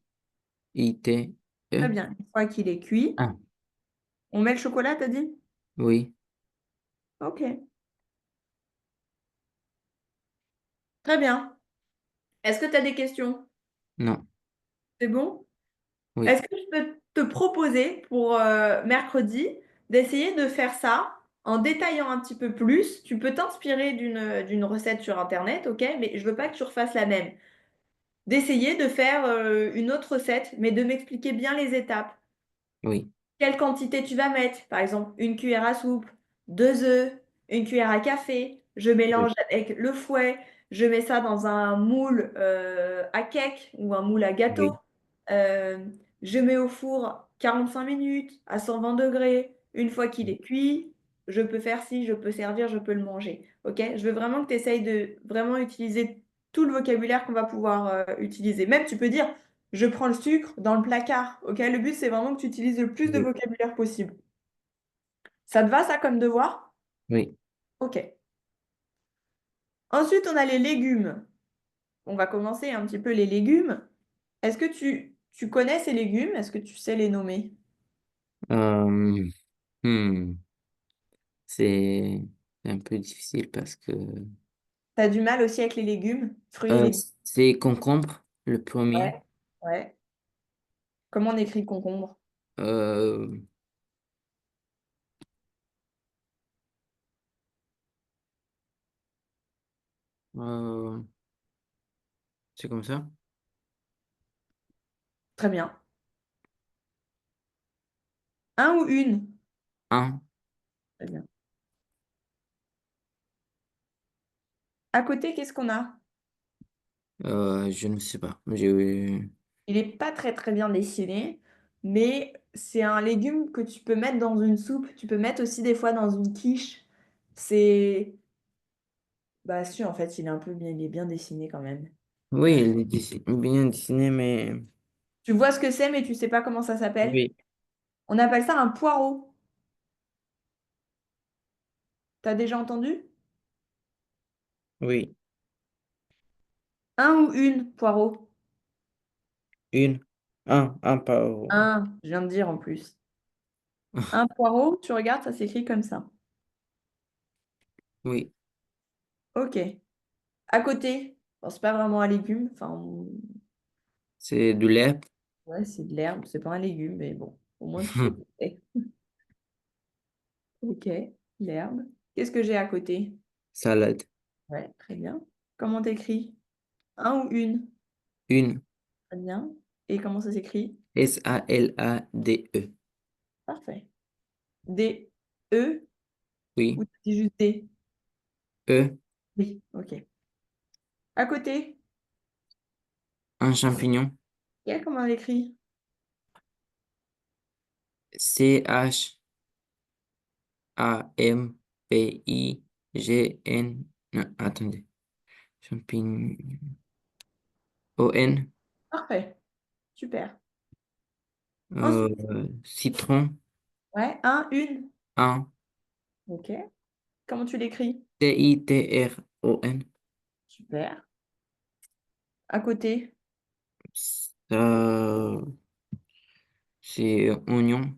S1: C-U-I-T-E.
S2: bien. Une fois qu'il est cuit,
S1: Ah,
S2: on met le chocolat, t'as dit?
S1: oui.
S2: Ok. Très bien. Est-ce que tu as des questions?
S1: Non.
S2: C'est bon?
S1: Oui.
S2: Est-ce que je peux te proposer pour mercredi d'essayer de faire ça en détaillant un petit peu plus? Tu peux t'inspirer d'une recette sur Internet, ok? Mais je veux pas que tu refasses la même. D'essayer de faire une autre recette, mais de m'expliquer bien les étapes.
S1: Oui.
S2: Quelle quantité tu vas mettre? Par exemple, une cuillère à soupe, deux œufs, une cuillère à café. Je mélange
S1: Oui.
S2: avec le fouet. Je mets ça dans un moule à cake ou un moule à gâteau.
S1: Oui.
S2: Euh, je mets au four 45 minutes à 120 degrés. Une fois qu'il est cuit, je peux faire ci, je peux servir, je peux le manger. Ok? Je veux vraiment que tu essayes de vraiment utiliser tout le vocabulaire qu'on va pouvoir utiliser. Même, tu peux dire, je prends le sucre dans le placard. Ok? Le but, c'est vraiment que tu utilises le plus de
S1: Oui.
S2: vocabulaire possible. Ça te va, ça, comme devoir?
S1: Oui.
S2: Ok. Ensuite, on a les légumes. On va commencer un petit peu les légumes. Est-ce que tu connais ces légumes? Est-ce que tu sais les nommer?
S1: Euh, hmm, c'est un peu difficile parce que
S2: T'as du mal aussi avec les légumes, fruits et légumes.
S1: c'est concombre, le premier.
S2: Ouais. Ouais. Comment on écrit concombre?
S1: Euh, euh, c'est comme ça.
S2: Très bien. Un ou une?
S1: Un.
S2: Très bien. À côté, qu'est-ce qu'on a?
S1: Je ne sais pas. J'ai
S2: Il n'est pas très très bien dessiné, mais c'est un légume que tu peux mettre dans une soupe. Tu peux mettre aussi des fois dans une quiche. C'est... Bah si, en fait, il est un peu bien, il est bien dessiné quand même.
S1: Oui, il est bien dessiné, mais
S2: Tu vois ce que c'est, mais tu sais pas comment ça s'appelle?
S1: oui,
S2: On appelle ça un poireau. T'as déjà entendu?
S1: oui,
S2: Un ou une poireau?
S1: une, un par.
S2: Un, je viens de dire en plus. Un poireau, tu regardes, ça s'écrit comme ça.
S1: Oui,
S2: Ok. À côté, bon, c'est pas vraiment un légume. Enfin,
S1: c'est de l'herbe.
S2: ouais, c'est de l'herbe. C'est pas un légume, mais bon, au moins tu sais ce que c'est. Ok, l'herbe. Qu'est-ce que j'ai à côté?
S1: Salade.
S2: Ouais, très bien. Comment t'écris? Un ou une?
S1: Une,
S2: Très bien. Et comment ça s'écrit?
S1: Salade.
S2: Parfait. D, E ou
S1: Oui,
S2: tu dis juste D?
S1: E,
S2: Oui, ok. À côté,
S1: un champignon.
S2: comment on l'écrit?
S1: C-H-A-M-P-I-G-N-O-N. Champignon. Non, attendez. Champignon. O-N.
S2: Parfait, super. Ensuite,
S1: Citron.
S2: ouais, un, une.
S1: Un.
S2: Ok. Comment tu l'écris?
S1: Citron.
S2: Super. À côté,
S1: Ça, c'est oignon.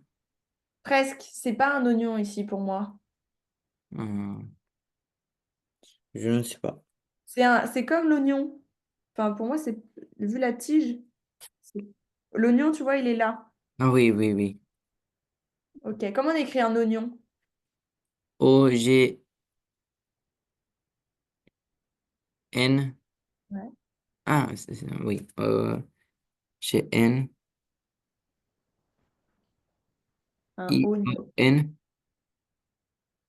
S2: presque. C'est pas un oignon ici pour moi.
S1: Euh, je ne sais pas.
S2: C'est comme l'oignon. Enfin, pour moi, c'est vu la tige. c'est- L'oignon, tu vois, il est là.
S1: Ah oui, oui, oui.
S2: Ok. Comment on écrit un oignon?
S1: O-G-N.
S2: Ouais.
S1: Ah, oui. G-N.
S2: Un oignon.
S1: I-O-N.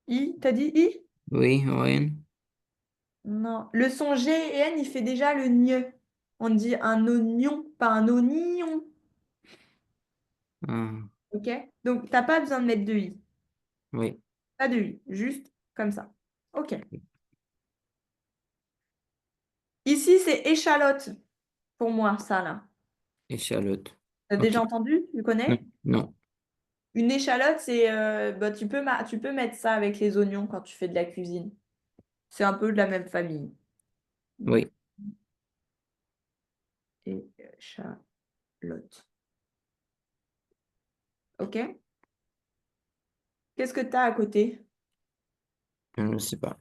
S2: I, t'as dit I?
S1: Oui, O-N.
S2: Non. Le son G et N, il fait déjà le gne. On dit un oignon, pas un oignon.
S1: Ah,
S2: Ok? Donc, t'as pas besoin de mettre de I.
S1: oui.
S2: Pas de I. Juste comme ça. Ok. Ici, c'est échalote pour moi, ça là.
S1: Échalote.
S2: T'as
S1: Ok.
S2: déjà entendu? Tu
S1: Non,
S2: connais?
S1: non.
S2: Une échalote, c'est bah, tu peux mettre ça avec les oignons quand tu fais de la cuisine. C'est un peu de la même famille.
S1: Oui.
S2: Échalote. Ok? Qu'est-ce que tu as à côté?
S1: Je ne sais pas.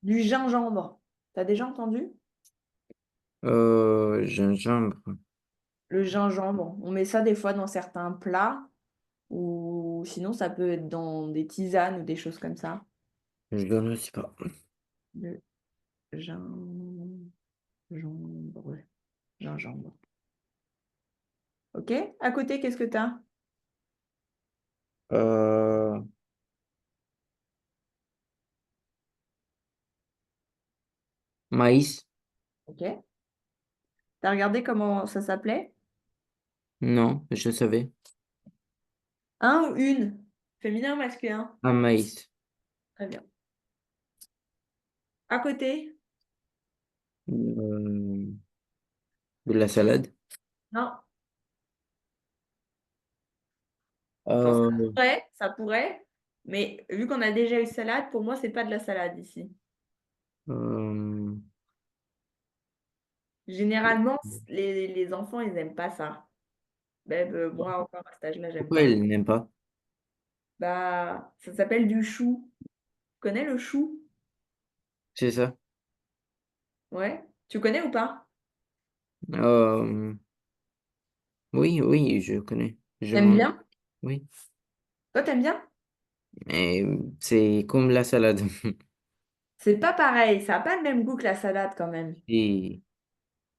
S2: Du gingembre. T'as déjà entendu?
S1: Gingembre.
S2: Le gingembre. On met ça des fois dans certains plats ou sinon ça peut être dans des tisanes ou des choses comme ça.
S1: Je ne sais pas.
S2: Le gingembre. Gingembre. Ok? À côté, qu'est-ce que tu as?
S1: Euh, Maïs.
S2: Ok. T'as regardé comment ça s'appelait?
S1: Non, je savais.
S2: Un ou une? Féminin ou masculin?
S1: Ah, maïs.
S2: Très bien. À côté?
S1: Euh, de la salade.
S2: Non. Enfin,
S1: Euh,
S2: ça pourrait, mais vu qu'on a déjà eu salade, pour moi, c'est pas de la salade ici.
S1: euh,
S2: Généralement, les enfants, ils aiment pas ça. Même moi, encore à cet âge-là, j'aime
S1: pourquoi
S2: pas.
S1: elle n'aime pas?
S2: Bah, ça s'appelle du chou. Tu connais le chou?
S1: C'est ça.
S2: Ouais. Tu connais ou pas?
S1: Euh, oui, oui, je connais. Je
S2: T'aimes
S1: mange.
S2: bien?
S1: Oui.
S2: Toi, t'aimes bien?
S1: Mais c'est comme la salade.
S2: C'est pas pareil, ça a pas le même goût que la salade quand même.
S1: Et,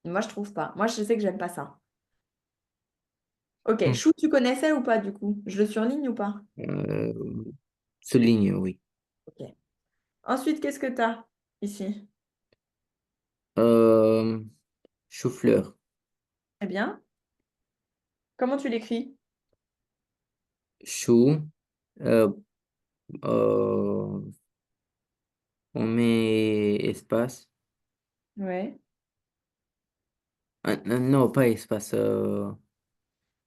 S2: Moi, je trouve pas. Moi, je sais que j'aime pas ça. Ok,
S1: hmm,
S2: chou, tu connaissais ou pas du coup? Je le surligne ou pas?
S1: euh, souligne, oui.
S2: Ok. Ensuite, qu'est-ce que tu as ici?
S1: Euh, Chou-fleur.
S2: Très bien. Comment tu l'écris?
S1: Chou. euh, euh, on met espace.
S2: Ouais.
S1: Non, pas espace.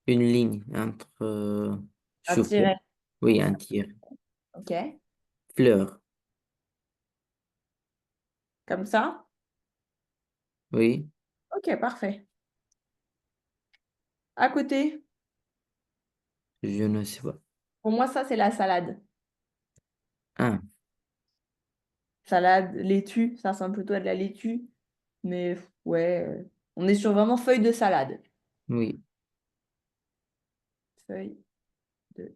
S1: Une ligne entre
S2: Un
S1: chou-fleur.
S2: tiret.
S1: Oui, un tir.
S2: Ok.
S1: Fleur.
S2: Comme ça?
S1: Oui,
S2: Ok, parfait. À côté,
S1: je ne sais pas.
S2: pour moi, ça, c'est la salade.
S1: Ah,
S2: Salade, laitue, ça ressemble plutôt à de la laitue. Mais ouais, on est sur vraiment feuille de salade.
S1: oui.
S2: Feuille de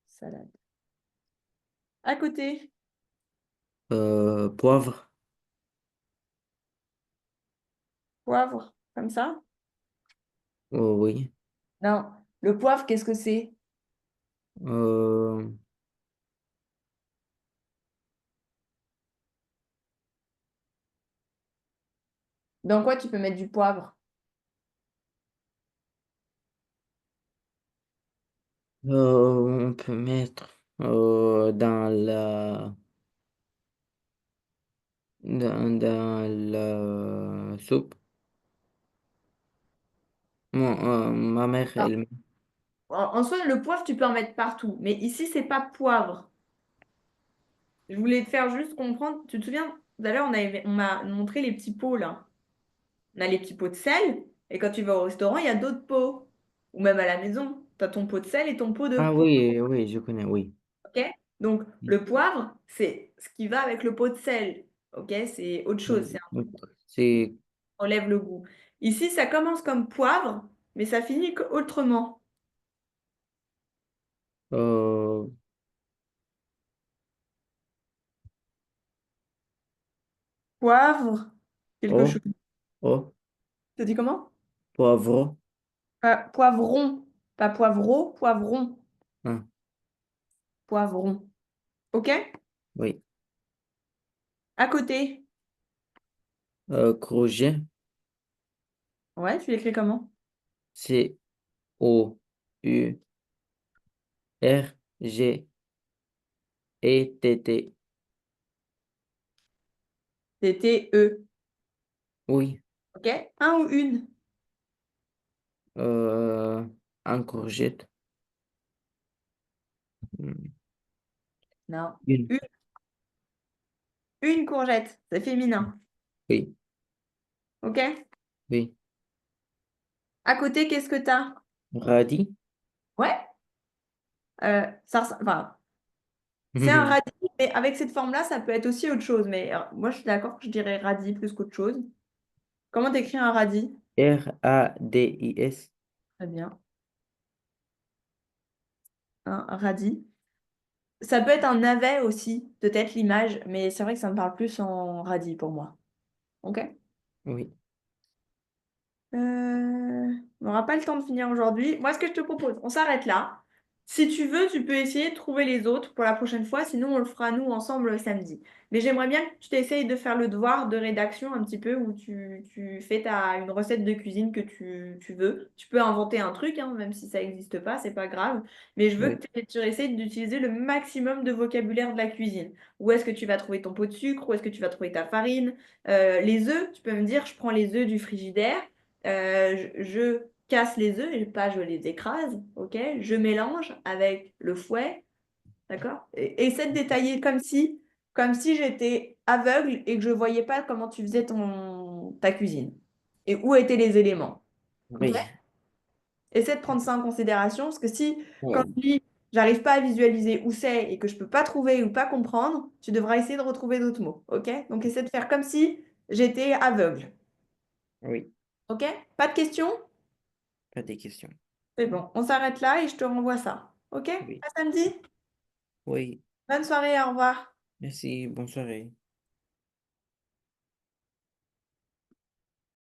S2: salade. À côté,
S1: Poivre.
S2: poivre, comme ça?
S1: Oh, oui.
S2: Non. Le poivre, qu'est-ce que c'est?
S1: Euh,
S2: Dans quoi tu peux mettre du poivre?
S1: on peut mettre. dans la soupe. Ma mère,
S2: Alors,
S1: elle...
S2: en soi, le poivre, tu peux en mettre partout. Mais ici, c'est pas poivre. Je voulais te faire juste comprendre. Tu te souviens, tout à l'heure, on m'a montré les petits pots là. On a les petits pots de sel. Et quand tu vas au restaurant, il y a d'autres pots. Ou même à la maison. Tu as ton pot de sel et ton pot de
S1: Ah
S2: poivre.
S1: oui, oui, je connais, oui.
S2: OK? Donc, le poivre, c'est ce qui va avec le pot de sel. OK? C'est autre chose. C'est un
S1: Donc, c'est
S2: enlève le goût. Ici, ça commence comme poivre, mais ça finit autrement.
S1: euh,
S2: Poivre, quelque
S1: oh,
S2: chose.
S1: oh,
S2: Tu dis comment?
S1: poivre.
S2: Poivron. Pas poivreau, poivron.
S1: Ah,
S2: Poivron. OK?
S1: oui.
S2: À côté.
S1: Crochet,
S2: Ouais, tu l'écris comment?
S1: Courgette.
S2: C'est T-E.
S1: Oui.
S2: OK? Un ou une?
S1: Euh, en courgette.
S2: Non.
S1: Une.
S2: Une, une courgette. C'est féminin.
S1: Oui,
S2: OK?
S1: oui.
S2: À côté, qu'est-ce que t'as?
S1: Radis.
S2: Ouais? Enfin, c'est un radis, mais avec cette forme-là, ça peut être aussi autre chose. Mais moi, je suis d'accord que je dirais radis plus qu'autre chose. Comment t'écris un radis?
S1: Radis.
S2: Très bien. Un radis. Ça peut être un navet aussi, peut-être l'image, mais c'est vrai que ça me parle plus en radis pour moi. OK?
S1: Oui,
S2: On n'aura pas le temps de finir aujourd'hui. Moi, ce que je te propose, on s'arrête là. Si tu veux, tu peux essayer de trouver les autres pour la prochaine fois. Sinon, on le fera nous ensemble samedi. Mais j'aimerais bien que tu t'essayes de faire le devoir de rédaction un petit peu où tu fais une recette de cuisine que tu veux. Tu peux inventer un truc, hein, même si ça n'existe pas, c'est pas grave. Mais je veux
S1: oui,
S2: que tu essayes d'utiliser le maximum de vocabulaire de la cuisine. Où est-ce que tu vas trouver ton pot de sucre? Où est-ce que tu vas trouver ta farine? Les œufs, tu peux me dire, je prends les œufs du frigidaire. Je casse les œufs et pas je les écrase, ok? Je mélange avec le fouet, d'accord? Et essaie de détailler comme si j'étais aveugle et que je voyais pas comment tu faisais ta cuisine et où étaient les éléments, ok?
S1: oui.
S2: Essaie de prendre ça en considération parce que si, quand
S1: Oui,
S2: je dis j'arrive pas à visualiser où c'est et que je peux pas trouver ou pas comprendre, tu devras essayer de retrouver d'autres mots, ok? Donc essaie de faire comme si j'étais aveugle,
S1: oui,
S2: ok? Pas de questions?
S1: pas de questions.
S2: C'est bon, on s'arrête là et je te renvoie ça. Ok?
S1: Oui,
S2: À samedi.
S1: oui.
S2: Bonne soirée, au revoir.
S1: Merci, bonne soirée.